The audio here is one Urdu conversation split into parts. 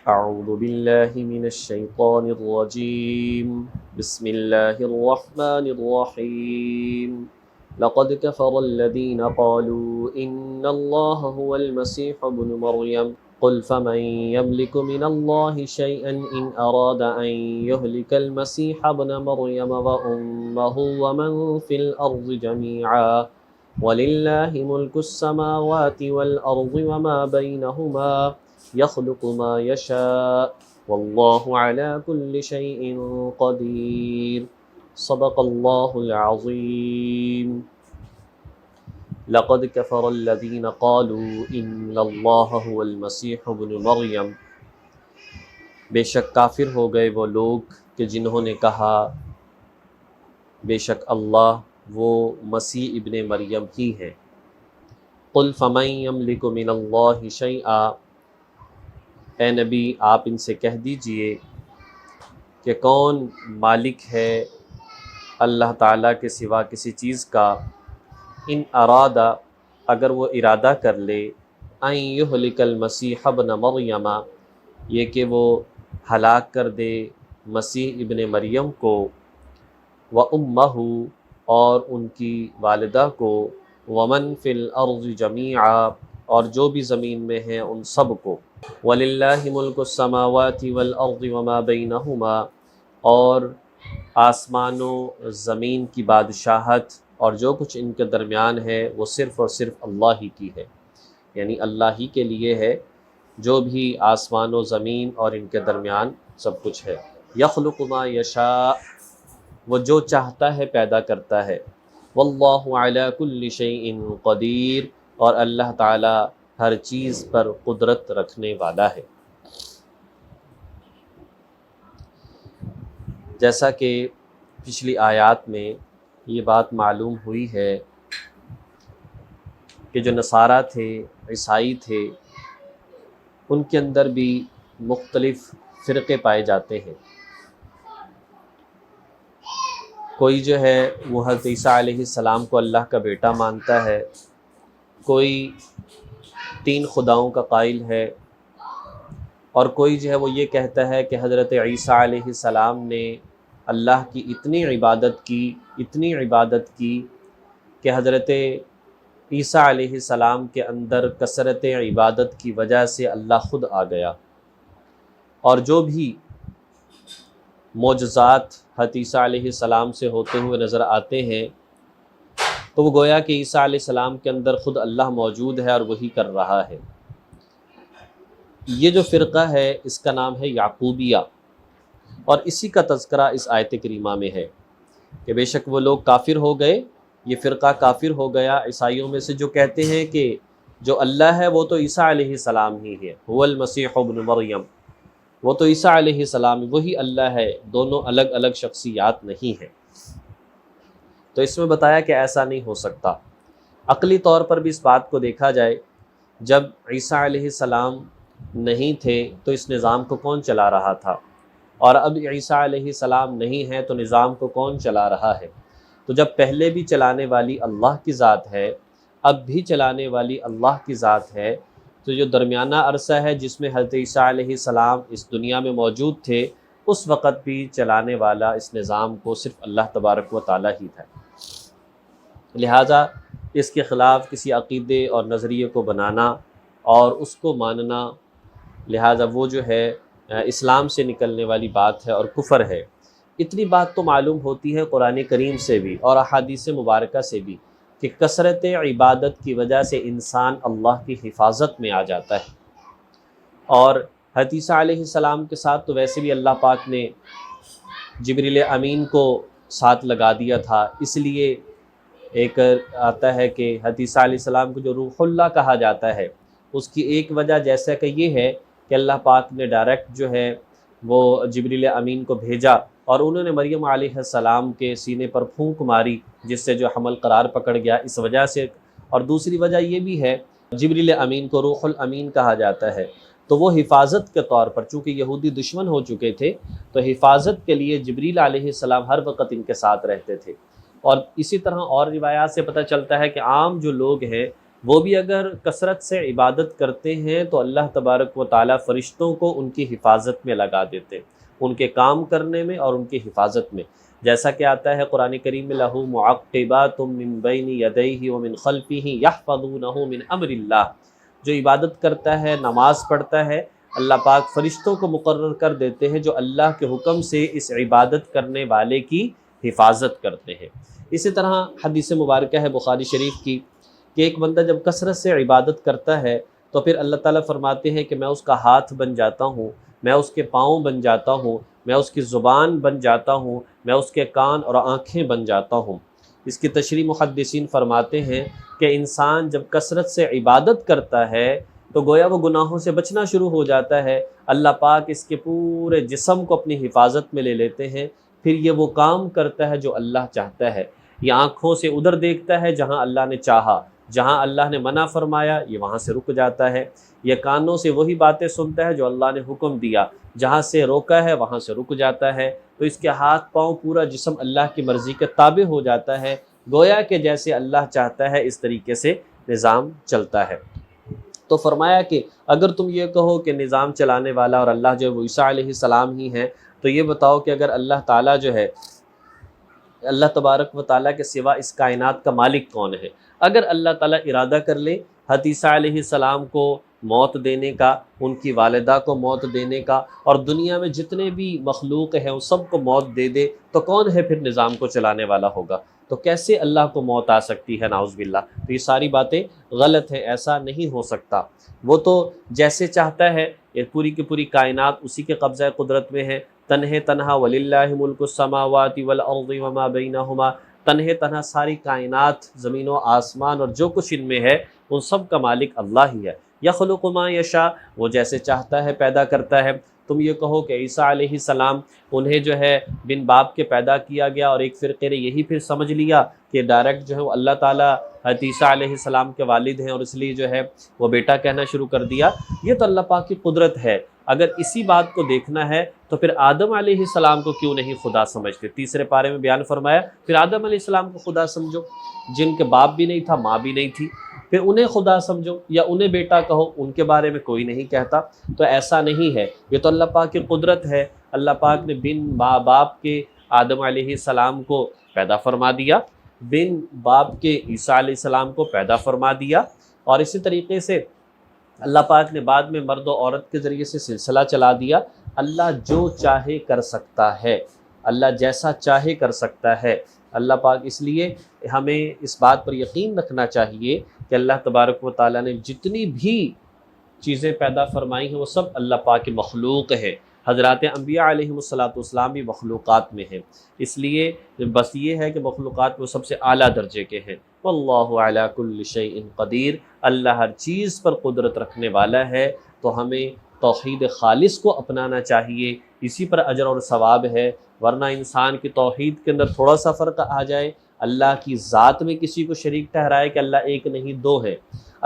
أعوذ بالله من الشيطان الرجيم بسم الله الرحمن الرحيم لقد كفر الذين قالوا إن الله هو المسيح ابن مريم قل فمن يملك من الله شيئا إن أراد أن يهلك المسيح ابن مريم وأمه ومن في الأرض جميعا ولله ملك السماوات والأرض وما بينهما يخلق ما يشاء والله على كل شيء قدير صدق الله العظيم لقد كفر الذين قالوا إن الله هو المسيح ابن مريم بے شک کافر ہو گئے وہ لوگ کہ جنہوں نے کہا بے شک اللہ وہ مسیح ابن مریم ہی ہیں۔ قل فمن یملک من اللہ شیئا، اے نبی آپ ان سے کہہ دیجئے کہ کون مالک ہے اللہ تعالیٰ کے سوا کسی چیز کا، ان ارادہ اگر وہ ارادہ کر لے، ان یہلک المسیح ابن مریم یہ کہ وہ ہلاک کر دے مسیح ابن مریم کو، وامہ اور ان کی والدہ کو، ومن فی الارض جمیعا اور جو بھی زمین میں ہیں ان سب کو، وَلِلَّهِ مُلْكُ السَّمَاوَاتِ وَالْأَرْضِ وَمَا بَيْنَهُمَا اور آسمان و زمین کی بادشاہت اور جو کچھ ان کے درمیان ہے وہ صرف اور صرف اللہ ہی کی ہے، یعنی اللہ ہی کے لیے ہے، جو بھی آسمان و زمین اور ان کے درمیان سب کچھ ہے۔ یخلق ما یشاء وہ جو چاہتا ہے پیدا کرتا ہے، واللہ علی کل شیء قدیر اور اللہ تعالی ہر چیز پر قدرت رکھنے والا ہے۔ جیسا کہ پچھلی آیات میں یہ بات معلوم ہوئی ہے کہ جو نصارہ تھے، عیسائی تھے، ان کے اندر بھی مختلف فرقے پائے جاتے ہیں۔ کوئی جو ہے وہ حضرت عیسیٰ علیہ السلام کو اللہ کا بیٹا مانتا ہے، کوئی 3 خداؤں کا قائل ہے، اور کوئی جو ہے وہ یہ کہتا ہے کہ حضرت عیسیٰ علیہ السلام نے اللہ کی اتنی عبادت کی کہ حضرت عیسیٰ علیہ السلام کے اندر کثرت عبادت کی وجہ سے اللہ خود آ گیا، اور جو بھی معجزات حضرت عیسیٰ علیہ السلام سے ہوتے ہوئے نظر آتے ہیں تو وہ گویا کہ عیسیٰ علیہ السلام کے اندر خود اللہ موجود ہے اور وہی کر رہا ہے۔ یہ جو فرقہ ہے اس کا نام ہے یعقوبیہ، اور اسی کا تذکرہ اس آیت کریمہ میں ہے کہ بے شک وہ لوگ کافر ہو گئے، یہ فرقہ کافر ہو گیا عیسائیوں میں سے جو کہتے ہیں کہ جو اللہ ہے وہ تو عیسیٰ علیہ السلام ہی ہے، هو المسیح ابن مریم، وہ تو عیسیٰ علیہ السلام وہی اللہ ہے، دونوں الگ الگ شخصیات نہیں ہیں۔ تو اس میں بتایا کہ ایسا نہیں ہو سکتا۔ عقلی طور پر بھی اس بات کو دیکھا جائے، جب عیسیٰ علیہ السلام نہیں تھے تو اس نظام کو کون چلا رہا تھا، اور اب عیسیٰ علیہ السلام نہیں ہے تو نظام کو کون چلا رہا ہے؟ تو جب پہلے بھی چلانے والی اللہ کی ذات ہے، اب بھی چلانے والی اللہ کی ذات ہے، تو جو درمیانہ عرصہ ہے جس میں حضرت عیسیٰ علیہ السلام اس دنیا میں موجود تھے، اس وقت بھی چلانے والا اس نظام کو صرف اللہ تبارک و تعالیٰ ہی تھا۔ لہٰذا اس کے خلاف کسی عقیدے اور نظریے کو بنانا اور اس کو ماننا، لہٰذا وہ جو ہے اسلام سے نکلنے والی بات ہے اور کفر ہے۔ اتنی بات تو معلوم ہوتی ہے قرآن کریم سے بھی اور احادیث مبارکہ سے بھی کہ کثرت عبادت کی وجہ سے انسان اللہ کی حفاظت میں آ جاتا ہے، اور حضرت عیسیٰ علیہ السلام کے ساتھ تو ویسے بھی اللہ پاک نے جبریل امین کو ساتھ لگا دیا تھا، اس لیے ایک آتا ہے کہ حضرت عیسیٰ علیہ السلام کو جو روح اللہ کہا جاتا ہے، اس کی ایک وجہ جیسا کہ یہ ہے کہ اللہ پاک نے ڈائریکٹ جو ہے وہ جبریل امین کو بھیجا اور انہوں نے مریم علیہ السلام کے سینے پر پھونک ماری، جس سے جو حمل قرار پکڑ گیا، اس وجہ سے۔ اور دوسری وجہ یہ بھی ہے، جبریل امین کو روح الامین کہا جاتا ہے، تو وہ حفاظت کے طور پر، چونکہ یہودی دشمن ہو چکے تھے تو حفاظت کے لیے جبریل علیہ السلام ہر وقت ان کے ساتھ رہتے تھے۔ اور اسی طرح اور روایات سے پتہ چلتا ہے کہ عام جو لوگ ہیں وہ بھی اگر کثرت سے عبادت کرتے ہیں تو اللہ تبارک و تعالیٰ فرشتوں کو ان کی حفاظت میں لگا دیتے ہیں، ان کے کام کرنے میں اور ان کی حفاظت میں، جیسا کہ آتا ہے قرآن کریم میں لَهُ مُعَقِّبَاتٌ مِّن بَيْنِ يَدَيْهِ وَمِن خَلْفِهِ يَحْفَظُونَهُ مِنْ أَمْرِ اللَّهِ، جو عبادت کرتا ہے، نماز پڑھتا ہے، اللہ پاک فرشتوں کو مقرر کر دیتے ہیں جو اللہ کے حکم سے اس عبادت کرنے والے کی حفاظت کرتے ہیں۔ اسی طرح حدیث مبارکہ ہے بخاری شریف کی کہ ایک بندہ جب کثرت سے عبادت کرتا ہے تو پھر اللہ تعالیٰ فرماتے ہیں کہ میں اس کا ہاتھ بن جاتا ہوں، میں اس کے پاؤں بن جاتا ہوں، میں اس کی زبان بن جاتا ہوں، میں اس کے کان اور آنکھیں بن جاتا ہوں۔ اس کی تشریح محدثین فرماتے ہیں کہ انسان جب کثرت سے عبادت کرتا ہے تو گویا وہ گناہوں سے بچنا شروع ہو جاتا ہے، اللہ پاک اس کے پورے جسم کو اپنی حفاظت میں لے لیتے ہیں، پھر یہ وہ کام کرتا ہے جو اللہ چاہتا ہے، یہ آنکھوں سے ادھر دیکھتا ہے جہاں اللہ نے چاہا، جہاں اللہ نے منع فرمایا یہ وہاں سے رک جاتا ہے، یہ کانوں سے وہی باتیں سنتا ہے جو اللہ نے حکم دیا، جہاں سے روکا ہے وہاں سے رک جاتا ہے، تو اس کے ہاتھ پاؤں پورا جسم اللہ کی مرضی کے تابع ہو جاتا ہے، گویا کہ جیسے اللہ چاہتا ہے اس طریقے سے نظام چلتا ہے۔ تو فرمایا کہ اگر تم یہ کہو کہ نظام چلانے والا اور اللہ جو ہے وہ عیسیٰ علیہ السلام ہی ہیں، تو یہ بتاؤ کہ اگر اللہ تعالیٰ جو ہے، اللہ تبارک و تعالیٰ کے سوا اس کائنات کا مالک کون ہے؟ اگر اللہ تعالیٰ ارادہ کر لے حضرت عیسیٰ علیہ السلام کو موت دینے کا، ان کی والدہ کو موت دینے کا، اور دنیا میں جتنے بھی مخلوق ہیں ان سب کو موت دے دے، تو کون ہے پھر نظام کو چلانے والا ہوگا؟ تو کیسے اللہ کو موت آ سکتی ہے؟ نعوذ باللہ۔ تو یہ ساری باتیں غلط ہیں، ایسا نہیں ہو سکتا۔ وہ تو جیسے چاہتا ہے، یہ پوری کی پوری کائنات اسی کے قبضہ قدرت میں ہے، تنہے تنہا وَلِلَّهِ مُلْكُ السَّمَاوَاتِ وَالْأَرْضِ وَمَا بَيْنَهُمَا، تنہے تنہا ساری کائنات، زمین و آسمان اور جو کچھ ان میں ہے، ان سب کا مالک اللہ ہی ہے۔ یخلق ما یشاء، وہ جیسے چاہتا ہے پیدا کرتا ہے۔ تم یہ کہو کہ عیسیٰ علیہ السلام انہیں جو ہے بن باپ کے پیدا کیا گیا، اور ایک فرقے نے یہی پھر سمجھ لیا کہ ڈائریکٹ جو ہے وہ اللہ تعالیٰ حضرت عیسیٰ علیہ السلام کے والد ہیں، اور اس لیے جو ہے وہ بیٹا کہنا شروع کر دیا۔ یہ تو اللہ پاک کی قدرت ہے۔ اگر اسی بات کو دیکھنا ہے تو پھر آدم علیہ السلام کو کیوں نہیں خدا سمجھتے؟ تیسرے پارے میں بیان فرمایا پھر آدم علیہ السلام کو خدا سمجھو، جن کے باپ بھی نہیں تھا، ماں بھی نہیں تھی، پھر انہیں خدا سمجھو یا انہیں بیٹا کہو، ان کے بارے میں کوئی نہیں کہتا۔ تو ایسا نہیں ہے، یہ تو اللہ پاک کی قدرت ہے۔ اللہ پاک نے بن باپ کے آدم علیہ السلام کو پیدا فرما دیا، بن باپ کے عیسیٰ علیہ السلام کو پیدا فرما دیا، اور اسی طریقے سے اللہ پاک نے بعد میں مرد و عورت کے ذریعے سے سلسلہ چلا دیا۔ اللہ جو چاہے کر سکتا ہے، اللہ جیسا چاہے کر سکتا ہے۔ اللہ پاک، اس لیے ہمیں اس بات پر یقین رکھنا چاہیے کہ اللہ تبارک و تعالیٰ نے جتنی بھی چیزیں پیدا فرمائی ہیں وہ سب اللہ پاک کی مخلوق ہے۔ حضرات انبیاء علیہم الصلاۃ بھی مخلوقات میں ہیں، اس لیے بس یہ ہے کہ مخلوقات وہ سب سے اعلیٰ درجے کے ہیں۔ واللہ علی کل شیء قدیر، اللہ ہر چیز پر قدرت رکھنے والا ہے۔ تو ہمیں توحید خالص کو اپنانا چاہیے، اسی پر اجر اور ثواب ہے، ورنہ انسان کی توحید کے اندر تھوڑا سا فرق آ جائے، اللہ کی ذات میں کسی کو شریک ٹھہرائے کہ اللہ ایک نہیں دو ہے،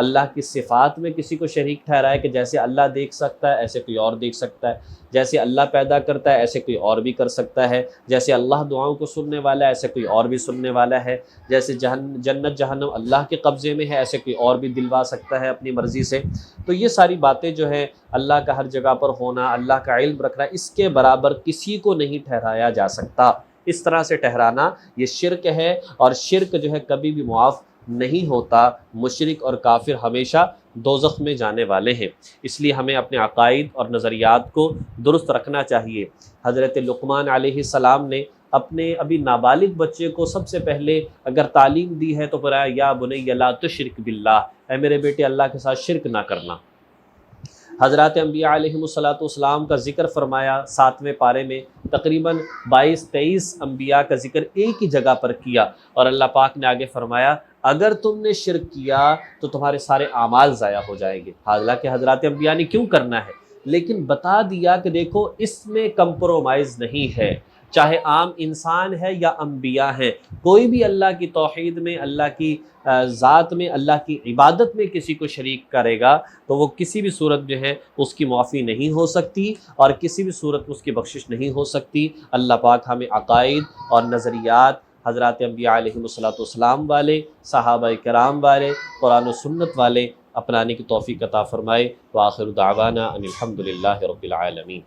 اللہ کی صفات میں کسی کو شریک ٹھہرائے کہ جیسے اللہ دیکھ سکتا ہے ایسے کوئی اور دیکھ سکتا ہے، جیسے اللہ پیدا کرتا ہے ایسے کوئی اور بھی کر سکتا ہے، جیسے اللہ دعاؤں کو سننے والا ہے ایسے کوئی اور بھی سننے والا ہے، جیسے جنت جہنم اللہ کے قبضے میں ہے ایسے کوئی اور بھی دلوا سکتا ہے اپنی مرضی سے۔ تو یہ ساری باتیں جو ہیں، اللہ کا ہر جگہ پر ہونا، اللہ کا علم رکھنا، اس کے برابر کسی کو نہیں ٹھہرایا جا سکتا۔ اس طرح سے ٹھہرانا یہ شرک ہے، اور شرک جو ہے کبھی بھی معاف نہیں ہوتا۔ مشرک اور کافر ہمیشہ دوزخ میں جانے والے ہیں، اس لیے ہمیں اپنے عقائد اور نظریات کو درست رکھنا چاہیے۔ حضرت لقمان علیہ السلام نے اپنے ابھی نابالغ بچے کو سب سے پہلے اگر تعلیم دی ہے تو فرمایا یا بنی لا تشرک باللہ، اے میرے بیٹے اللہ کے ساتھ شرک نہ کرنا۔ حضرات انبیاء علیہم الصلاۃ کا ذکر فرمایا 7ویں پارے میں، تقریباً 22-23 انبیاء کا ذکر ایک ہی جگہ پر کیا، اور اللہ پاک نے آگے فرمایا اگر تم نے شرک کیا تو تمہارے سارے اعمال ضائع ہو جائیں گے۔ حالانکہ حضرات انبیاء نے کیوں کرنا ہے، لیکن بتا دیا کہ دیکھو اس میں کمپرومائز نہیں ہے، چاہے عام انسان ہے یا انبیاء ہیں، کوئی بھی اللہ کی توحید میں، اللہ کی ذات میں، اللہ کی عبادت میں کسی کو شریک کرے گا تو وہ کسی بھی صورت جو ہے اس کی معافی نہیں ہو سکتی، اور کسی بھی صورت اس کی بخشش نہیں ہو سکتی۔ اللہ پاک ہمیں عقائد اور نظریات حضرات انبیاء علیہم السلام والے، صحابہ کرام والے، قرآن و سنت والے اپنانے کی توفیق عطا فرمائے۔ وآخر دعوانا ان الحمد للہ رب العالمین۔